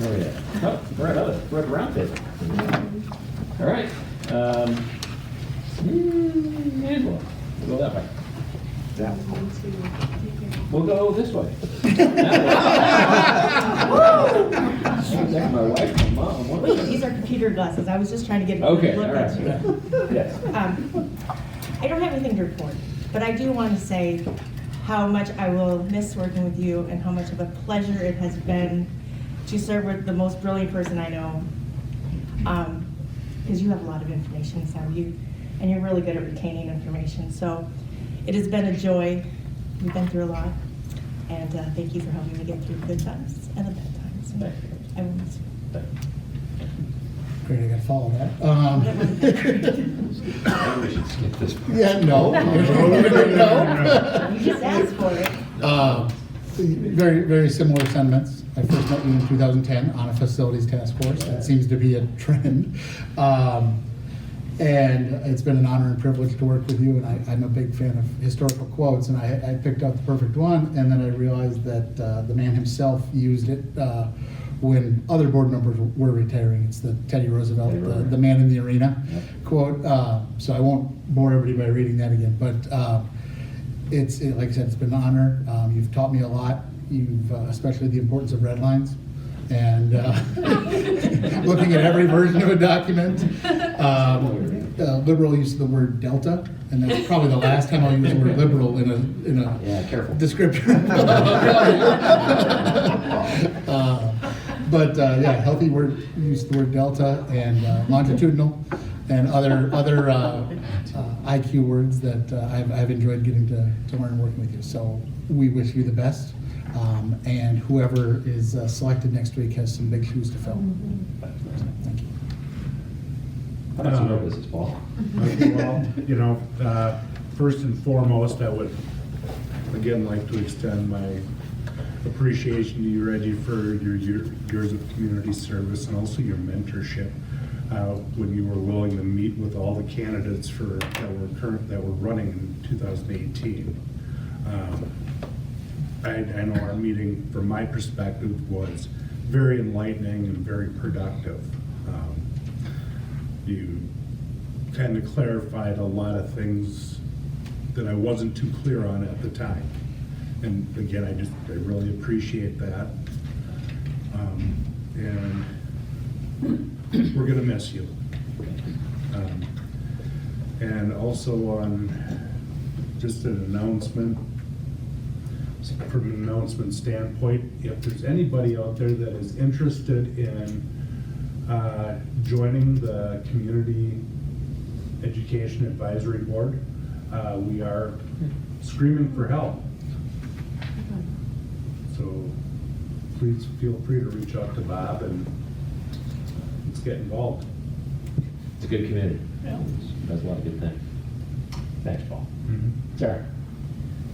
Oh, yeah. Oh, we're at round table. All right. Angela, we'll go that way. Yeah. We'll go this way. My wife, my mom. Wait, these are computer glasses. I was just trying to get a Okay, good look all right. at you. Yes. I don't have anything to report, but I do want to say how much I will miss working with you and how much of a pleasure it has been to serve with the most brilliant person I know. Because you have a lot of information, Sam, and you're really good at retaining information. So it has been a joy. We've been through a lot, and thank you for helping me get through the good times and the bad times. And I will miss you. Great, I got to follow that. Maybe we should skip this part. Yeah, no. You just asked for it. Very, very similar sentiments. I first met you in 2010 on a facilities task force. That seems to be a trend. And it's been an honor and privilege to work with you, and I'm a big fan of historical quotes, and I picked out the perfect one, and then I realized that the man himself used it when other board members were retiring. It's the Teddy Roosevelt, the man in the arena quote. So I won't bore everybody by reading that again, but like I said, it's been an honor. You've taught me a lot. You've especially the importance of red lines and looking at every version of a document. Liberal use of the word delta, and that's probably the last time I'll use the word liberal in a Careful. description. But healthy word use of the word delta and longitudinal and other IQ words that I've enjoyed getting to learn and working with you. So we wish you the best, and whoever is selected next week has some big shoes to fill. Thank you. How much nervous is Paul? Well, first and foremost, I would again like to extend my appreciation to you, Reggie, for your years of community service and also your mentorship. When you were willing to meet with all the candidates that were running in 2018. I know our meeting, from my perspective, was very enlightening and very productive. You kind of clarified a lot of things that I wasn't too clear on at the time. And again, I really appreciate that. And we're gonna miss you. And also on just an announcement, from an announcement standpoint, if there's anybody out there that is interested in joining the Community Education Advisory Board, we are screaming for help. So please feel free to reach out to Bob and let's get involved. It's a good community. Yeah. Does a lot of good things. Thanks, Paul. Mm-hmm. Sarah.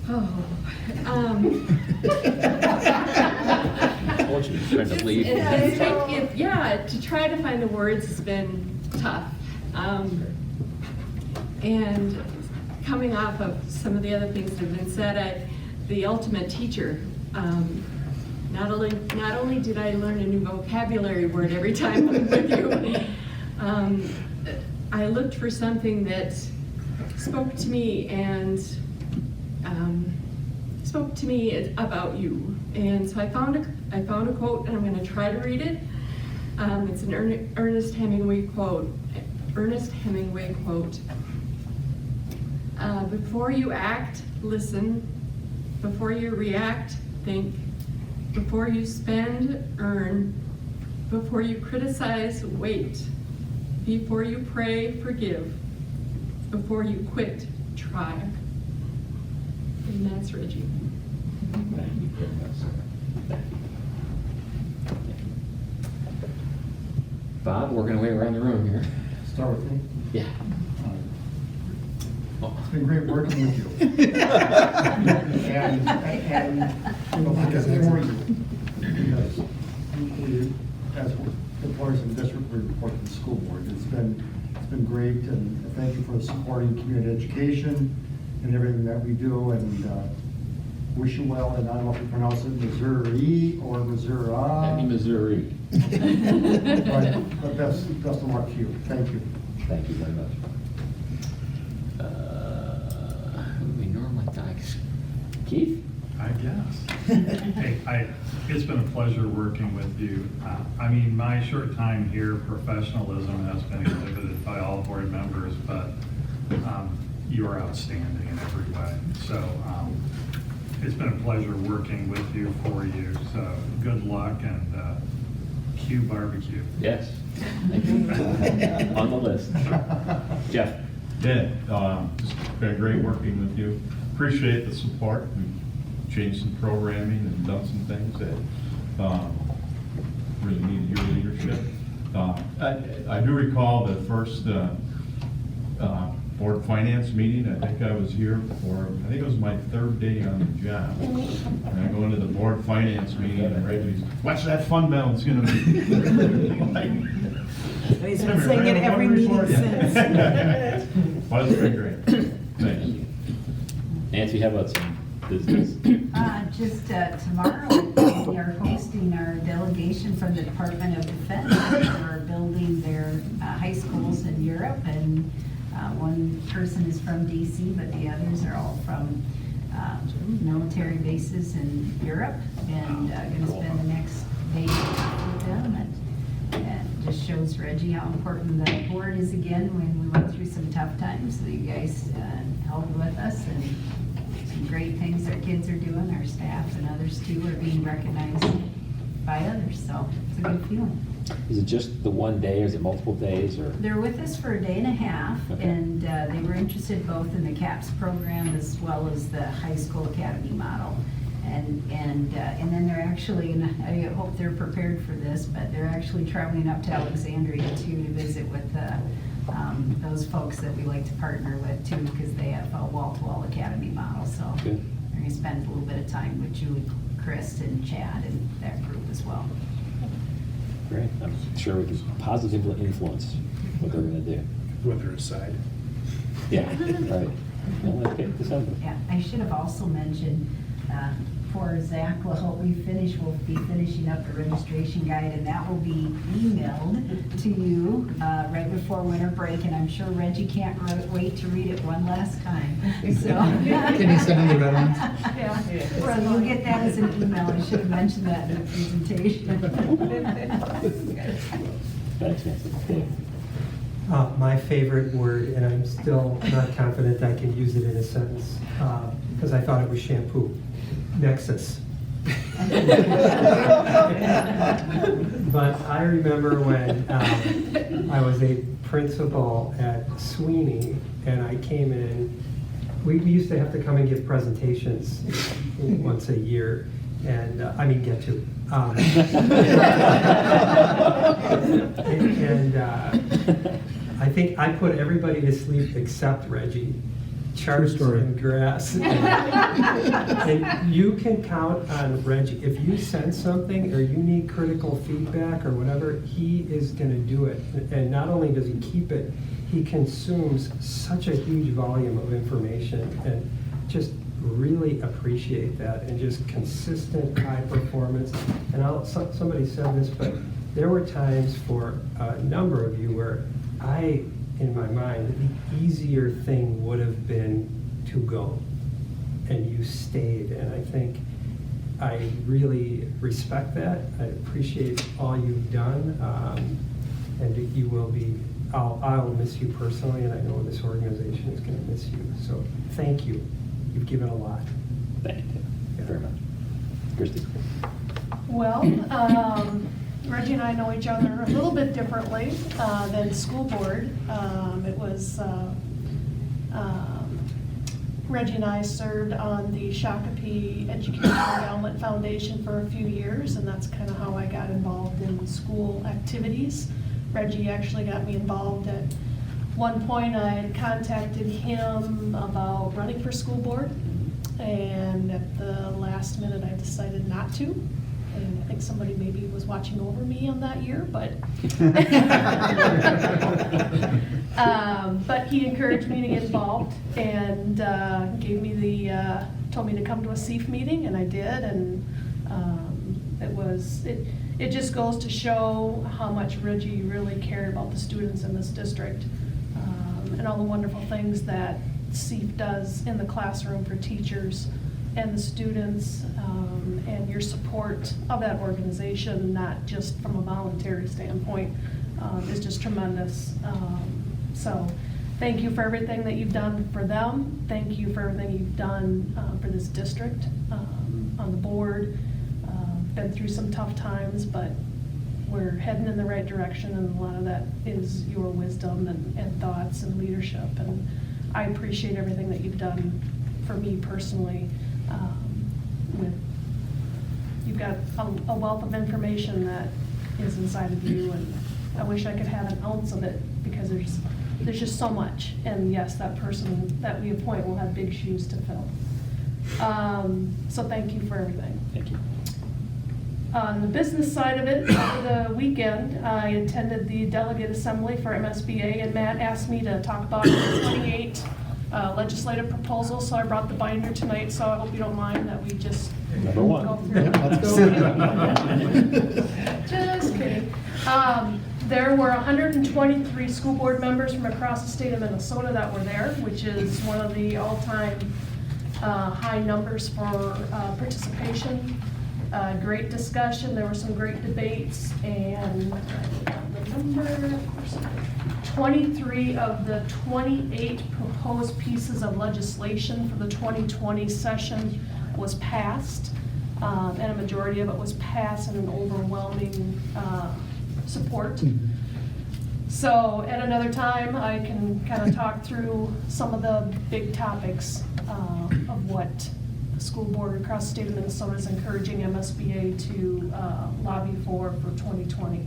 Oh. Unfortunately, trying to leave. To try to find the words has been tough. And coming off of some of the other things that have been said, the ultimate teacher, not only did I learn a new vocabulary word every time I'm with you, I looked for something that spoke to me and spoke to me about you. And so I found a quote, and I'm going to try to read it. It's an Ernest Hemingway quote. Before you act, listen. Before you react, think. Before you spend, earn. Before you criticize, wait. Before you pray, forgive. Before you quit, try. And that's Reggie. Thank you very much, Sarah. Thank you. Bob, working our way around the room here. Start with me. Yeah. It's been great working with you. and because they were because we, as employees in the district, we report to the school board. It's been great, and thank you for supporting community education and everything that we do. And wish you well, and I don't know if you pronounce it Missouri or Missouri. Happy Missouri. But best of luck to you. Thank you. Thank you very much. Who do we normally thank? Keith? I guess. Hey, it's been a pleasure working with you. I mean, my short time here, professionalism has been exhibited by all board members, but you are outstanding in every way. So it's been a pleasure working with you for you. So good luck and Q barbecue. Yes. Thank you. On the list. Jeff? Yeah, it's been great working with you. Appreciate the support. We've changed some programming and done some things that really needed your leadership. I do recall the first board finance meeting. I think I was here for, I think it was my third day on the job. And I go into the board finance meeting and Reggie's, what's that fund balance gonna be? He's been saying it every meeting since. Well, it's been great. Thanks. Nancy, how about some business? Just tomorrow, we are hosting our delegation from the Department of Defense. We're building their high schools in Europe, and one person is from DC, but the others are all from military bases in Europe, and going to spend the next day with them. And just shows Reggie how important the board is again when we went through some tough times. So you guys held with us, and some great things our kids are doing, our staff and others too are being recognized by others. So it's a good feeling. Is it just the one day, or is it multiple days, or? They're with us for a day and a half, Okay. and they were interested both in the CAPS program as well as the high school academy model. And then they're actually, and I hope they're prepared for this, but they're actually traveling up to Alexandria too to visit with those folks that we like to partner with too, because they have a wall-to-wall academy model. So Good. they're going to spend a little bit of time with Julie, Chris, and Chad and that group as well. Great. I'm sure we can positively influence what they're gonna do. Whether aside. Yeah, right. Well, okay, December. Yeah, I should have also mentioned, for Zach, we'll be finishing up the registration guide, and that will be emailed to you right before winter break, and I'm sure Reggie can't wait to read it one last time. So Can you send in the red ones? Yeah, so you'll get that as an email. I should have mentioned that in the presentation. Thanks, Nancy. Dave? My favorite word, and I'm still not confident I can use it in a sentence, because I thought it was shampoo, nexus. But I remember when I was a principal at Sweeney, and I came in, we used to have to come and give presentations once a year, and, get to. I think I put everybody to sleep except Reggie. Charts and grass. And you can count on Reggie. If you sense something or you need critical feedback or whatever, he is going to do it. And not only does he keep it, he consumes such a huge volume of information, and just really appreciate that, and just consistent high performance. And somebody said this, but there were times for a number of you where in my mind, the easier thing would have been to go, and you stayed. And I think I really respect that. I appreciate all you've done, and you will be. I'll miss you personally, and I know this organization is going to miss you. So thank you. You've given a lot. Thank you very much. Christie? Well, Reggie and I know each other a little bit differently than school board. It was Reggie and I served on the Shakopee Education Endowment Foundation for a few years, and that's kind of how I got involved in school activities. Reggie actually got me involved at one point. I had contacted him about running for school board, and at the last minute I decided not to. And I think somebody maybe was watching over me on that year, but but he encouraged me to get involved, and gave me the told me to come to a CEF meeting, and I did, and it just goes to show how much Reggie really cared about the students in this district, and all the wonderful things that CEF does in the classroom for teachers and the students, and your support of that organization, not just from a voluntary standpoint, is just tremendous. So thank you for everything that you've done for them. Thank you for everything you've done for this district, on the board. Been through some tough times, but we're heading in the right direction, and a lot of that is your wisdom and thoughts and leadership. And I appreciate everything that you've done for me personally. You've got a wealth of information that is inside of you, and I wish I could have an ounce of it, because there's just so much. And yes, that person that we appoint will have big shoes to fill. So thank you for everything. Thank you. On the business side of it, over the weekend, I attended the delegate assembly for MSBA, and Matt asked me to talk about the 28 legislative proposals, so I brought the binder tonight, so I hope you don't mind that we just Number one. go through it. Let's go. Just kidding. There were 123 school board members from across the state of Minnesota that were there, which is one of the all-time high numbers for participation. Great discussion. There were some great debates, and the number, 23 of the 28 proposed pieces of legislation for the 2020 session was passed, and a majority of it was passed in an overwhelming support. So at another time, I can kind of talk through some of the big topics of what the school board across the state of Minnesota is encouraging MSBA to lobby for 2020.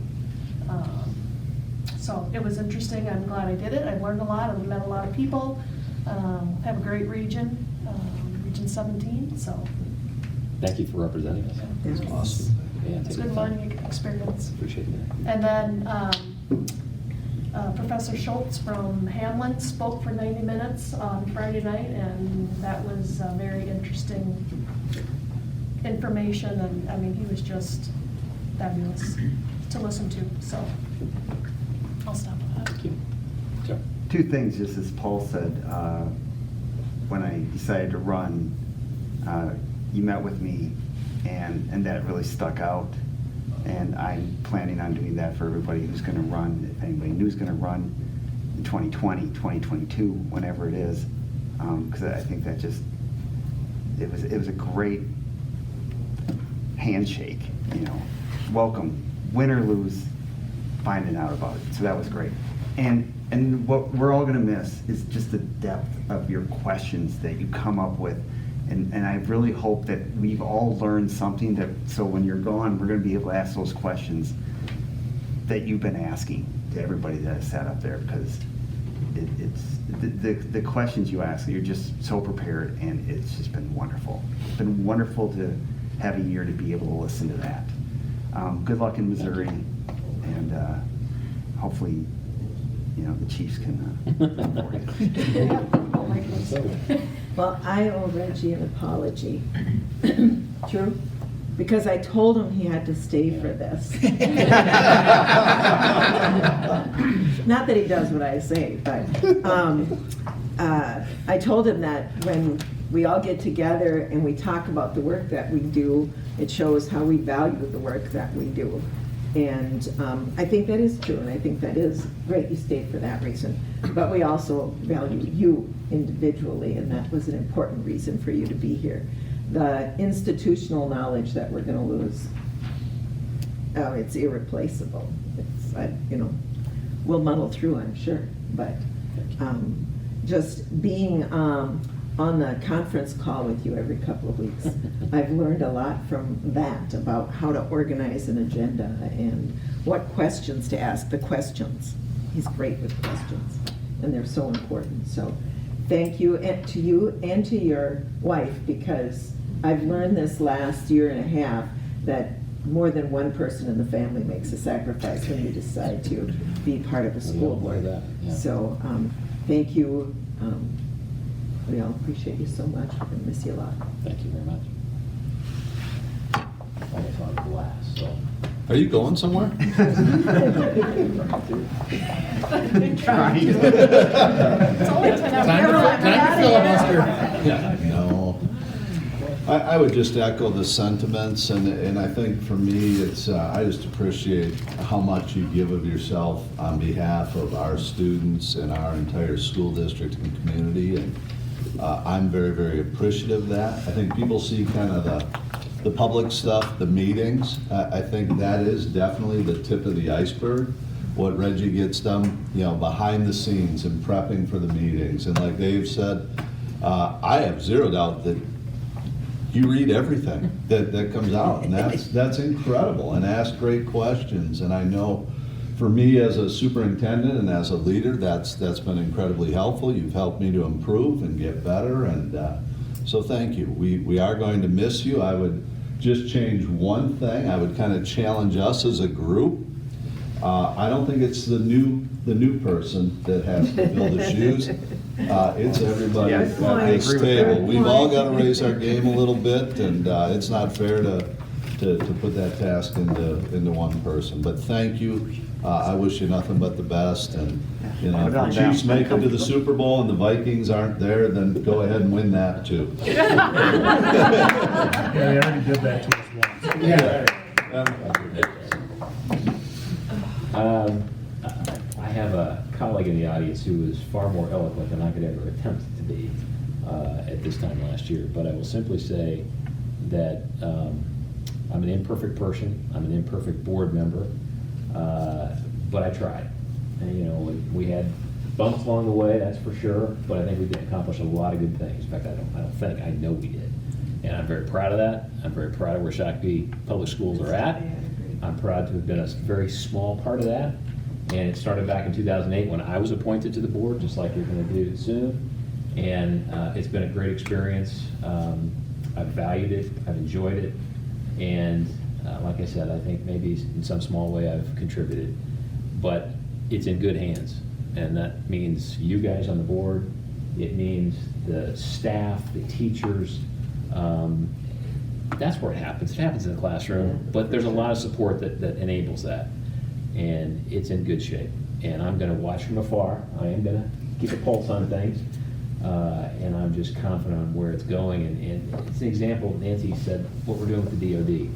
So it was interesting. I'm glad I did it. I've learned a lot. I've met a lot of people. Have a great region, Region 17. So Thank you for representing us. That's awesome. Yeah, it's take good the time. learning experience. Appreciate that. And then Professor Schultz from Hamlin spoke for 90 minutes on Friday night, and that was very interesting information, and I mean, he was just fabulous to listen to, so I'll stop with that. Thank you. Joe? Two things, just as Paul said, when I decided to run, you met with me, and that really stuck out. And I'm planning on doing that for everybody who's going to run, if anybody new is going to run in 2020, 2022, whenever it is, because I think that just, it was a great handshake, you know, welcome, win or lose, finding out about it. So that was great. And what we're all going to miss is just the depth of your questions that you come up with. And I really hope that we've all learned something that, so when you're gone, we're going to be able to ask those questions that you've been asking to everybody that has sat up there, because it's the questions you ask, you're just so prepared, and it's just been wonderful. It's been wonderful to have a year to be able to listen to that. Good luck in Missouri, and hopefully, you know, the Chiefs can afford it. Well, I owe Reggie an apology. True? Because I told him he had to stay for this. Not that he does what I say, but I told him that when we all get together and we talk about the work that we do, it shows how we value the work that we do. And I think that is true, and I think that is great you stayed for that reason. But we also value you individually, and that was an important reason for you to be here. The institutional knowledge that we're going to lose, it's irreplaceable. It's, you know, we'll muddle through, I'm sure. But just being on the conference call with you every couple of weeks, I've learned a lot from that about how to organize an agenda and what questions to ask. The questions. He's great with questions, and they're so important. So thank you, and to you and to your wife, because I've learned this last year and a half that more than one person in the family makes a sacrifice when you decide to be part of a school board. That, yeah. So thank you We all appreciate you so much and miss you a lot. Thank you very much. Almost on a blast, so. Are you going somewhere? Trying. It's only Time to filibuster. No. I would just echo the sentiments, and I think for me, it's, I just appreciate how much you give of yourself on behalf of our students and our entire school district and community, and I'm very, very appreciative of that. I think people see kind of the public stuff, the meetings. I think that is definitely the tip of the iceberg. What Reggie gets done, you know, behind the scenes and prepping for the meetings. And like Dave said, I have zero doubt that you read everything that comes out, and that's incredible, and ask great questions. And I know for me as a superintendent and as a leader, that's been incredibly helpful. You've helped me to improve and get better, and so thank you. We are going to miss you. I would just change one thing. I would kind of challenge us as a group. I don't think it's the new person that has to fill the shoes. It's everybody at this table. We've all got to raise our game a little bit, and it's not fair to put that task into one person. But thank you. I wish you nothing but the best. And you know, if the Chiefs make it to the Super Bowl and the Vikings aren't there, then go ahead and win that too. Yeah, they already did that to us once. Yeah. I have a colleague in the audience who is far more eloquent than I could ever attempt to be at this time last year. But I will simply say that I'm an imperfect person. I'm an imperfect board member. But I tried. And, you know, we had bumps along the way, that's for sure. But I think we did accomplish a lot of good things. In fact, I know we did. And I'm very proud of that. I'm very proud of where Shakopee Public Schools are at. I'm proud to have been a very small part of that. And it started back in 2008 when I was appointed to the board, just like you're going to do soon. And it's been a great experience. I've valued it. I've enjoyed it. And like I said, I think maybe in some small way I've contributed. But it's in good hands. And that means you guys on the board. It means the staff, the teachers. That's where it happens. It happens in the classroom. But there's a lot of support that enables that. And it's in good shape. And I'm going to watch from afar. I am going to keep a pulse on things. And I'm just confident on where it's going. And it's an example, Nancy said, what we're doing with the DOD.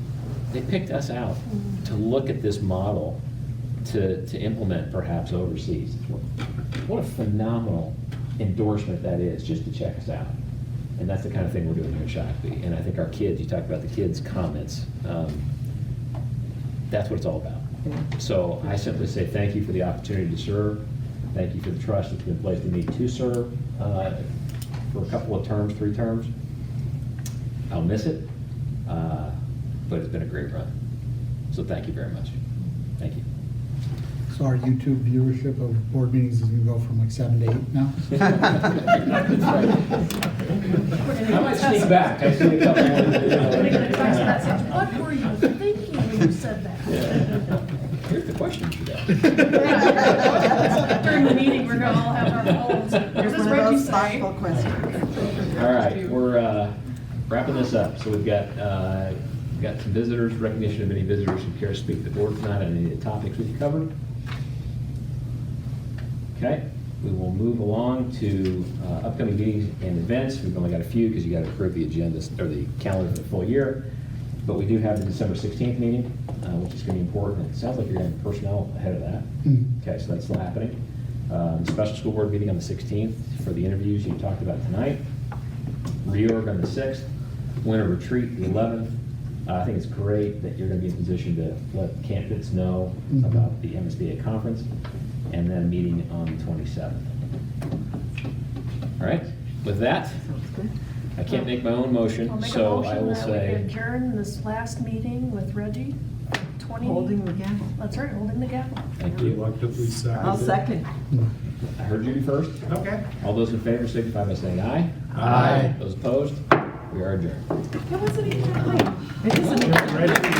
They picked us out to look at this model to implement perhaps overseas. What a phenomenal endorsement that is, just to check us out. And that's the kind of thing we're doing here at Shakopee. And I think our kids, you talked about the kids' comments, that's what it's all about. So I simply say thank you for the opportunity to serve. Thank you for the trust that's been placed in me to serve for a couple of terms, 3 terms. I'll miss it, but it's been a great run. So thank you very much. Thank you. So our YouTube viewership of board meetings is going to go from like 7 to 8 now? I might sneak back. I see a couple more. Text message, what were you thinking when you said that? Here's the question you got. During the meeting, we're gonna all have our phones. Here's one of those thoughtful questions. All right, we're wrapping this up. So we've got some visitors, recognition of any visitors who care to speak to the board tonight on any of the topics we've covered. Okay, we will move along to upcoming meetings and events. We've only got a few because you got to approve the agenda or the calendar for the full year. But we do have the December 16th meeting, which is going to be important. It sounds like you're going to have personnel ahead of that. Okay, so that's still happening. Special school board meeting on the 16th for the interviews you talked about tonight. Reorg on the 6th. Winter retreat the 11th. I think it's great that you're going to be in position to let candidates know about the MSBA conference, and then meeting on the 27th. All right, with that, I can't make my own motion, I'll make a so I motion will that we say, adjourn this last meeting with Reggie. 20. Holding the gavel. That's right, holding the gavel. thank you. Reluctantly seconded. I'll second. I heard you first. Okay. All those in favor signify by saying aye. Aye. Those opposed, we are adjourned. It wasn't even that late. It isn't. Ready?